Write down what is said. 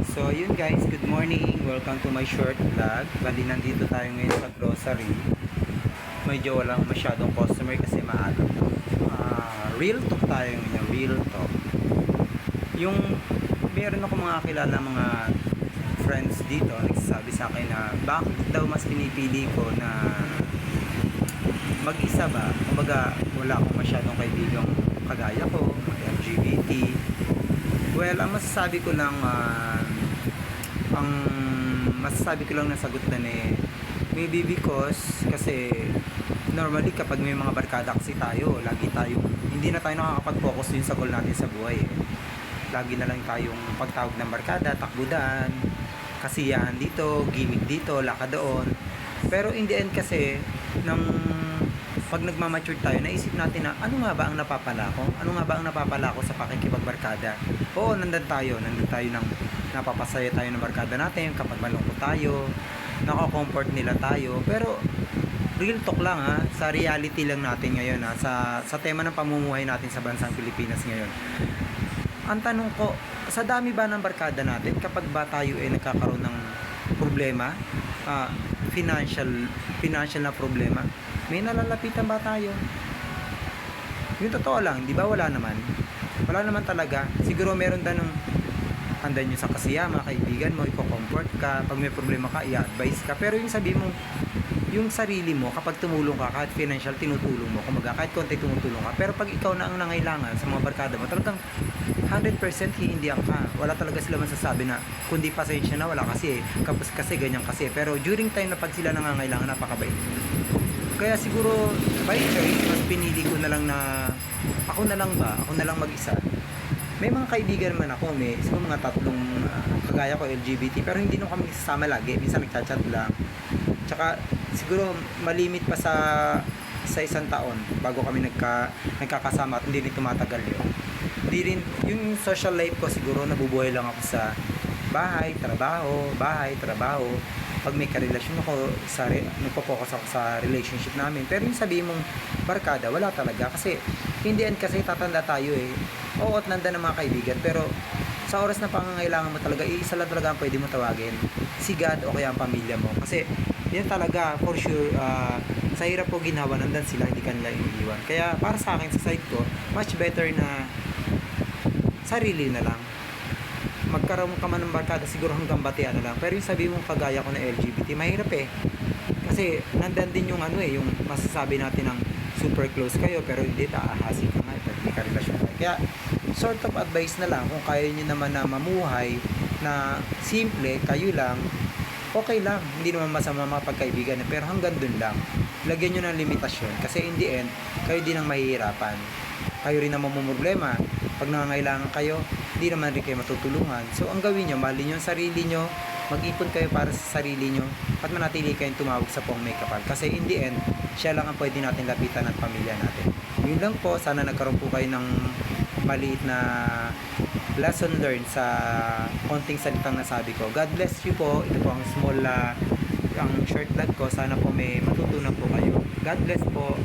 So yun guys, good morning. Welcome to my short vlog. Bali nandito tayo ngayon sa grocery. Medyo walang masyadong customer kasi maaga. Real talk tayo ngayon, real talk. Yung meron ako mga kilala mga friends dito nagsasabi sa akin na bakit daw mas pinipili ko na mag-isa ba. Kumbaga wala akong masyadong kaibigang kagaya ko, LGBT. Well, ang masasabi ko lang na sagot na maybe because kasi normally kapag may mga barkada kasi tayo, lagi tayong hindi na tayo nakakapag-focus din sa goal natin sa buhay eh. Lagi na lang tayong pagtawag ng barkada, takbudan, kasiyahan dito, gimmick dito, laka doon. Pero in the end kasi nang pag nagmamature tayo, naisip natin na ano nga ba ang napapala ko? Ano nga ba ang napapala ko sa pakikipagbarkada? Oo, nandun tayo ng napapasaya tayo ng barkada natin kapag malungkot tayo, nako-comfort nila tayo. Pero real talk lang ha, sa reality lang natin ngayon ha, sa tema ng pamumuhay natin sa bansang Pilipinas ngayon. Ang tanong ko, sa dami ba ng barkada natin kapag ba tayo nagkakaroon ng problema, financial na problema, may nalalapitan ba tayo? Yung totoo lang, di ba wala naman? Wala naman talaga. Siguro meron ng andan nyo sa kasiya, mga kaibigan mo, i-comfort ka, pag may problema ka, i-advise ka. Pero yung sabi mo, yung sarili mo, kapag tumulong ka, kahit financial, tinutulong mo, kumaga, kahit konti tumutulong ka. Pero pag ikaw na ang nangailangan sa mga barkada mo, talagang 100% hihindihan ka. Wala talaga sila masasabi na, kundi pasensya na, wala kasi, kapos kasi, ganyan kasi. Pero during time na pag sila nangangailangan, napakabait. Kaya siguro by choice mas pinili ko na lang na ako na lang mag-isa. May mga kaibigan man ako, may siguro mga tatlong kagaya ko LGBT, pero hindi nung kami sasama lagi, minsan nagchat-chat lang. Tsaka siguro malimit pa sa isang taon bago kami nagkakasama at hindi rin tumatagal yun. Hindi rin yung social life ko, siguro nabubuhay lang ako sa bahay, trabaho. Pag may karelasyon ako, nagpo-focus ako sa relationship namin. Pero yung sabihin mong barkada, wala talaga. Kasi, in the end kasi, tatanda tayo eh. Oo, at nanda ng mga kaibigan. Pero, sa oras na pangangailangan mo talaga, isa lang talaga ang pwede mo tawagin. Si God o kaya ang pamilya mo. Kasi, yan talaga, for sure, sa hirap po ginawa, nandan sila, hindi kanila iniiwan. Kaya, para sa akin, sa side ko, much better na sarili na lang. Magkaroon ka man ng barkada, siguro hanggang batian na lang. Pero yung sabi mong kagaya ko na LGBT, mahirap eh. Kasi nandan din yung yung masasabi natin ng super close kayo, pero hindi taahasi ka nga, hindi ka relasyon. Kaya sort of advice na lang, kung kaya nyo naman na mamuhay na simple, kayo lang, okay lang. Hindi naman masama mga pagkaibigan, pero hanggang dun lang. Lagyan nyo ng limitasyon, kasi in the end, kayo din ang mahihirapan. Kayo rin ang mamumroblema. Pag nangangailangan kayo, hindi naman rin kayo matutulungan. So, ang gawin nyo, mahalin nyo ang sarili nyo, mag-ipon kayo para sa sarili nyo, at manatili kayong tumawag sa pong may kapal. Kasi in the end, siya lang ang pwede natin lapitan at pamilya natin. Yun lang po, sana nagkaroon po kayo ng maliit na lesson learned sa konting salitang nasabi ko. God bless you po. Ito po ang ang short vlog ko. Sana po may matutunan po kayo. God bless po.